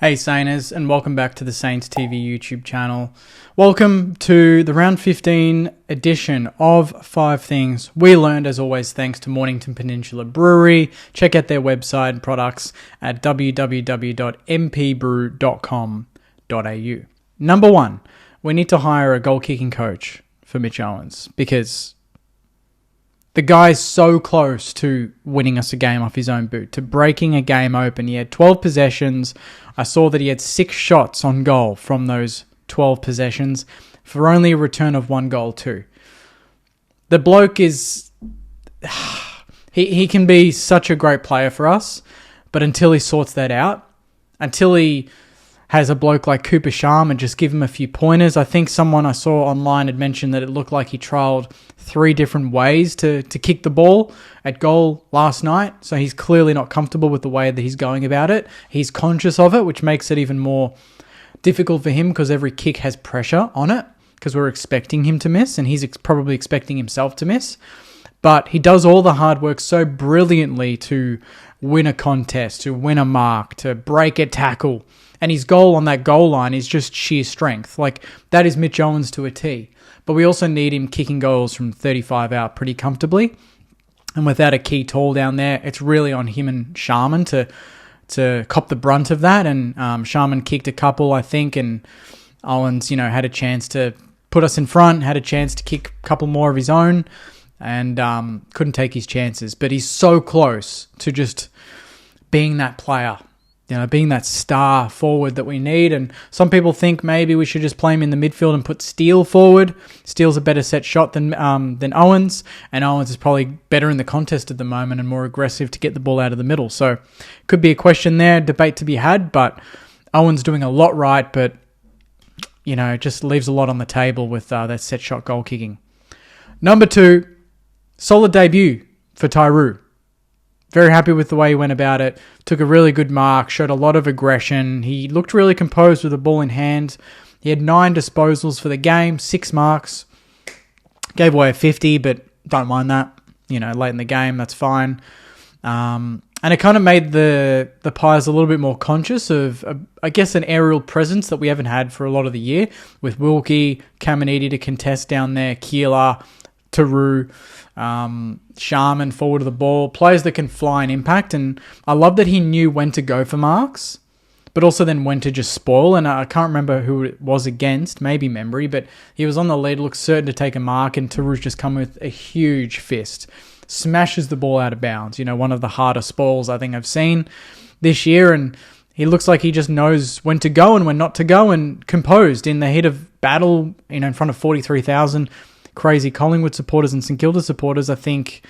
Hey Sainers, and welcome back to the Saints TV YouTube channel. Welcome to the round 15 edition of 5 Things We Learned, as always, thanks to Mornington Peninsula Brewery. Check out their website and products at www.mpbrew.com.au. Number 1, we need to hire a goal-kicking coach for Mitch Owens, because the guy's so close to winning us a game off his own boot, to breaking a game open. He had 12 possessions. I saw that he had 6 shots on goal from those 12 possessions for only a return of 1 goal too. The bloke is... He can be such a great player for us, but until he sorts that out, until he has a bloke like Cooper Sharma just give him a few pointers. I think someone I saw online had mentioned that it looked like he trialled 3 different ways to kick the ball at goal last night. So he's clearly not comfortable with the way that he's going about it. He's conscious of it, which makes it even more difficult for him because every kick has pressure on it because we're expecting him to miss and he's probably expecting himself to miss. But he does all the hard work so brilliantly to win a contest, to win a mark, to break a tackle. And his goal on that goal line is just sheer strength. Like, that is Mitch Owens to a T. But we also need him kicking goals from 35 out pretty comfortably. And without a key tall down there, it's really on him and Sharman to cop the brunt of that. And Sharman kicked a couple, I think, and Owens, had a chance to put us in front, had a chance to kick a couple more of his own, and couldn't take his chances. But he's so close to just being that player, being that star forward that we need. And some people think maybe we should just play him in the midfield and put Steele forward. Steele's a better set shot than Owens, and Owens is probably better in the contest at the moment and more aggressive to get the ball out of the middle. So could be a question there, debate to be had, but Owens doing a lot right, but it just leaves a lot on the table with that set shot goal kicking. Number 2, solid debut for Tyroo. Very happy with the way he went about it. Took a really good mark, showed a lot of aggression. He looked really composed with the ball in hand. He had 9 disposals for the game, 6 marks. Gave away a 50, but don't mind that. Late in the game, that's fine. And it kind of made the Pies a little bit more conscious of, I guess, an aerial presence that we haven't had for a lot of the year, with Wilkie, Caminiti to contest down there, Keeler, Taru, Sharman forward of the ball, players that can fly and impact. And I love that he knew when to go for marks, but also then when to just spoil. And I can't remember who it was against, maybe Membry, but he was on the lead, looked certain to take a mark, and Taru's just come with a huge fist, smashes the ball out of bounds. One of the harder spoils I think I've seen this year, and he looks like he just knows when to go and when not to go, and composed in the heat of battle, in front of 43,000 crazy Collingwood supporters and St Kilda supporters. I think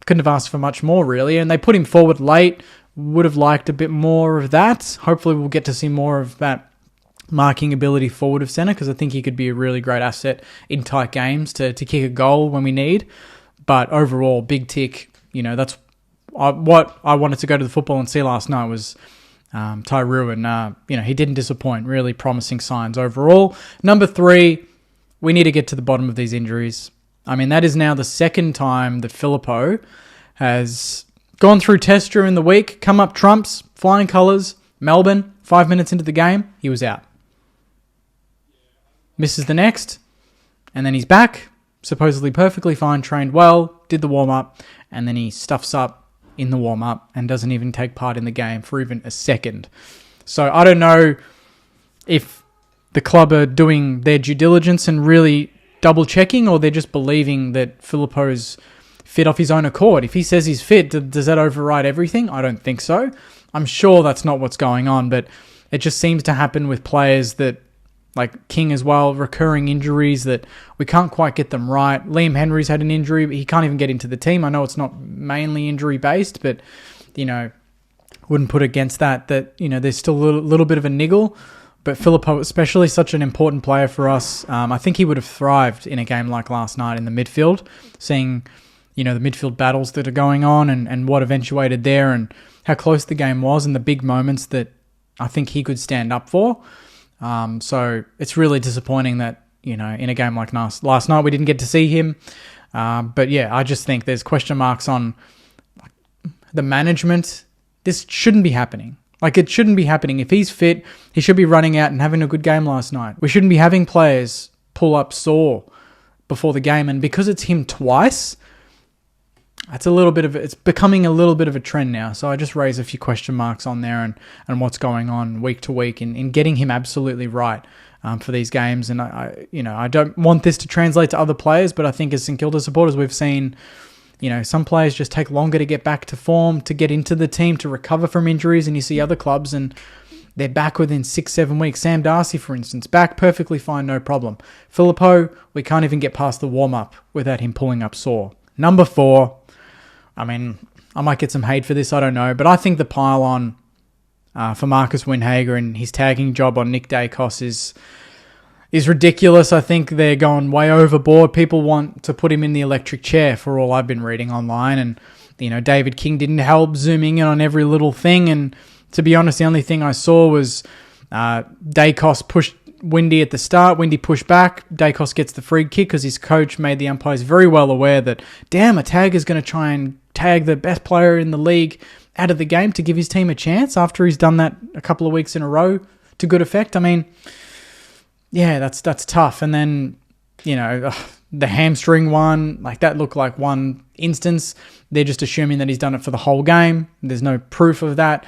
couldn't have asked for much more, really. And they put him forward late. Would have liked a bit more of that. Hopefully we'll get to see more of that marking ability forward of centre, because I think he could be a really great asset in tight games to kick a goal when we need. But overall, big tick. That's what I wanted to go to the football and see last night was Tyroo. And, he didn't disappoint. Really promising signs overall. Number 3, we need to get to the bottom of these injuries. I mean, that is now the second time that Filippo has gone through test during the week, come up trumps, flying colours, Melbourne, 5 minutes into the game, he was out. Misses the next, and then he's back, supposedly perfectly fine, trained well, did the warm-up, and then he stuffs up in the warm-up and doesn't even take part in the game for even a second. So I don't know if the club are doing their due diligence and really double-checking, or they're just believing that Filippo's fit off his own accord. If he says he's fit, does that override everything? I don't think so. I'm sure that's not what's going on, but it just seems to happen with players that, like King as well, recurring injuries that we can't quite get them right. Liam Henry's had an injury, but he can't even get into the team. I know it's not mainly injury-based, but, wouldn't put against that, there's still a little bit of a niggle. But Filippo, especially, such an important player for us. I think he would have thrived in a game like last night in the midfield, seeing, the midfield battles that are going on and what eventuated there and how close the game was and the big moments that I think he could stand up for. So it's really disappointing that, in a game like last night we didn't get to see him. But yeah, I just think there's question marks on the management. This shouldn't be happening. Like, it shouldn't be happening. If he's fit, he should be running out and having a good game last night. We shouldn't be having players pull up sore before the game. And because it's him twice, it's becoming a little bit of a trend now. So I just raise a few question marks on there and what's going on week to week in getting him absolutely right for these games. And I don't want this to translate to other players, but I think as St Kilda supporters, we've seen, some players just take longer to get back to form, to get into the team, to recover from injuries. And you see other clubs and they're back within 6-7 weeks. Sam Darcy, for instance, back perfectly fine, no problem. Filippo, we can't even get past the warm-up without him pulling up sore. Number 4, I might get some hate for this, I don't know, but I think the pile-on for Marcus Windhager and his tagging job on Nick Dacos is ridiculous. I think they're going way overboard. People want to put him in the electric chair for all I've been reading online. And, David King didn't help zooming in on every little thing. And to be honest, the only thing I saw was Dacos pushed Windy at the start. Windy pushed back. Dacos gets the free kick because his coach made the umpires very well aware that, damn, a tagger's going to try and tag the best player in the league out of the game to give his team a chance after he's done that a couple of weeks in a row to good effect. Yeah, that's tough. And then, the hamstring one, like that looked like one instance. They're just assuming that he's done it for the whole game. There's no proof of that.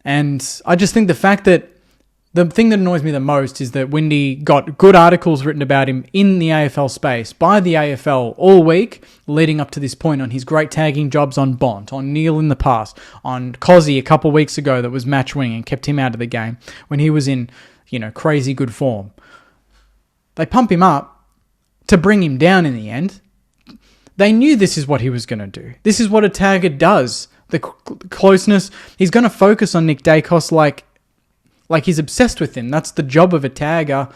And I just think the fact that the thing that annoys me the most is that Windy got good articles written about him in the AFL space by the AFL all week leading up to this point on his great tagging jobs on Bont, on Neil in the past, on Cozzy a couple of weeks ago that was match winning and kept him out of the game when he was in, crazy good form. They pump him up to bring him down in the end. They knew this is what he was going to do. This is what a tagger does. The closeness. He's going to focus on Nick Dacos like he's obsessed with him. That's the job of a tagger.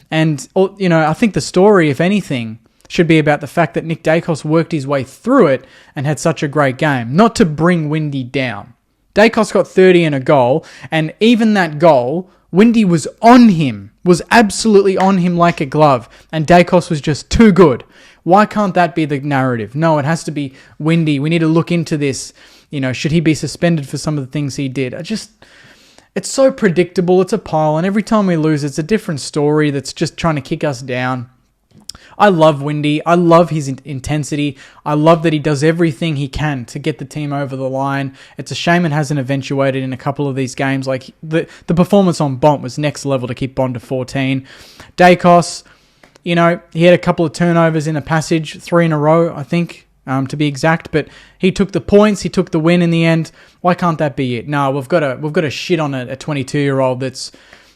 And, I think the story, if anything, should be about the fact that Nick Dacos worked his way through it and had such a great game, not to bring Windy down. Dacos got 30 and a goal, and even that goal, Windy was on him, was absolutely on him like a glove, and Dacos was just too good. Why can't that be the narrative? No, it has to be Windy. We need to look into this. Should he be suspended for some of the things he did? It's so predictable. It's a pile, and every time we lose, it's a different story that's just trying to kick us down. I love Windy. I love his intensity. I love that he does everything he can to get the team over the line. It's a shame it hasn't eventuated in a couple of these games. Like the performance on Bont was next level to keep Bont to 14. Dacos, he had a couple of turnovers in the passage, 3 in a row, I think, to be exact. But he took the points. He took the win in the end. Why can't that be it? No, we've got to shit on a 22-year-old that's,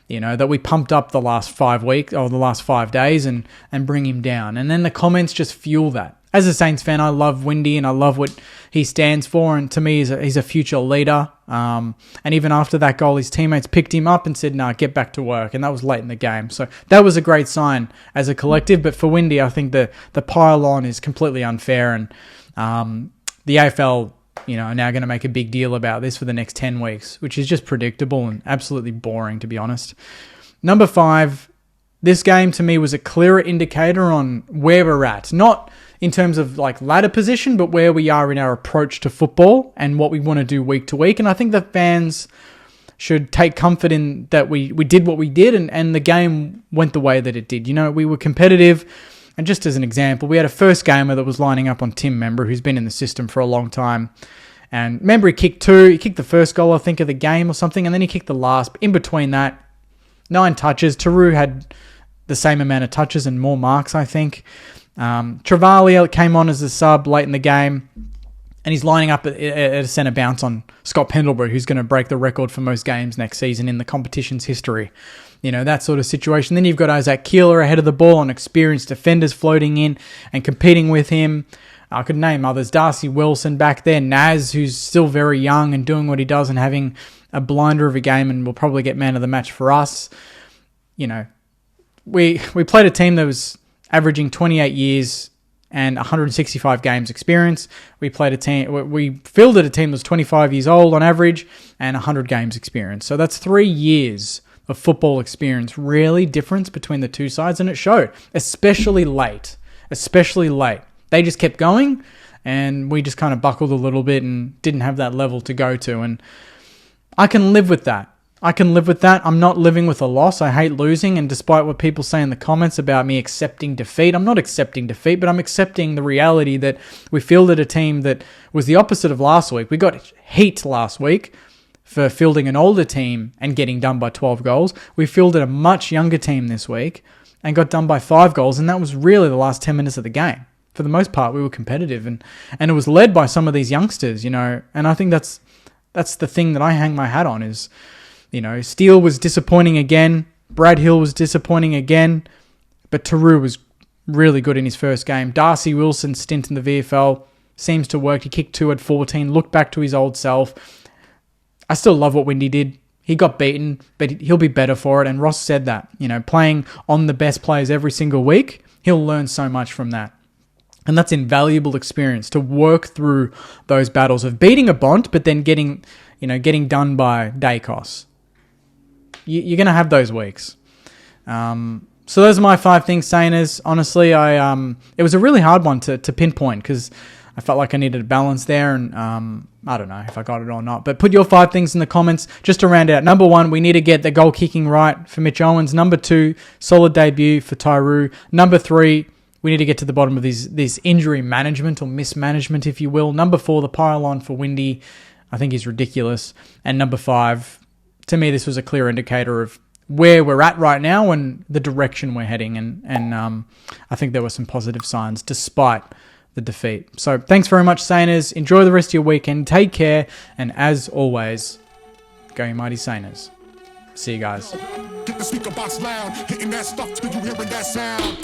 that we pumped up the last 5 weeks or the last 5 days and bring him down. And then the comments just fuel that. As a Saints fan, I love Windy and I love what he stands for. And to me, he's a future leader. And even after that goal, his teammates picked him up and said, "Nah, get back to work." And that was late in the game. So that was a great sign as a collective. But for Windy, I think the pile on is completely unfair. And the AFL, are now going to make a big deal about this for the next 10 weeks, which is just predictable and absolutely boring, to be honest. Number 5, this game to me was a clearer indicator on where we're at. Not in terms of ladder position, but where we are in our approach to football and what we want to do week to week. And I think the fans should take comfort in that we did what we did and the game went the way that it did. We were competitive. And just as an example, we had a first gamer that was lining up on Tim Membry, who's been in the system for a long time. And Membry kicked 2. He kicked the first goal, I think, of the game or something, and then he kicked the last. In between that, 9 touches. Taru had the same amount of touches and more marks, I think. Travalia came on as a sub late in the game, and he's lining up at a centre bounce on Scott Pendlebury, who's going to break the record for most games next season in the competition's history. That sort of situation. Then you've got Isaac Keeler ahead of the ball and experienced defenders floating in and competing with him. I could name others. Darcy Wilson back there. Naz, who's still very young and doing what he does and having a blinder of a game and will probably get man of the match for us. We played a team that was averaging 28 years and 165 games experience. We fielded a team that was 25 years old on average and 100 games experience. So that's 3 years of football experience. Really difference between the two sides, and it showed, especially late. They just kept going, and we just kind of buckled a little bit and didn't have that level to go to. And I can live with that. I'm not living with a loss. I hate losing, and despite what people say in the comments about me accepting defeat, I'm not accepting defeat, but I'm accepting the reality that we fielded a team that was the opposite of last week. We got heat last week for fielding an older team and getting done by 12 goals. We fielded a much younger team this week and got done by 5 goals, and that was really the last 10 minutes of the game. For the most part, we were competitive, and it was led by some of these youngsters, and I think that's the thing that I hang my hat on is, Steele was disappointing again. Brad Hill was disappointing again. But Taru was really good in his first game. Darcy Wilson's stint in the VFL seems to work. He kicked 2 at 14. Looked back to his old self. I still love what Windy did. He got beaten, but he'll be better for it. And Ross said that. Playing on the best players every single week, he'll learn so much from that. And that's invaluable experience to work through those battles of beating a Bont, but then getting done by Dacos. You're going to have those weeks. So those are my 5 things, Sainers. Honestly, it was a really hard one to pinpoint because I felt like I needed a balance there, and I don't know if I got it or not. But put your 5 things in the comments just to round out. Number 1, we need to get the goal kicking right for Mitch Owens. Number 2, solid debut for Tyru. Number 3, we need to get to the bottom of this injury management or mismanagement, if you will. Number 4, the pile-on for Windy, I think is ridiculous. And number 5, to me, this was a clear indicator of where we're at right now and the direction we're heading. And I think there were some positive signs despite the defeat. So thanks very much, Sainers. Enjoy the rest of your weekend. Take care. And as always, go you mighty Sainers. See you guys. Get the speaker box loud, hitting that stuff till you hearing that sound.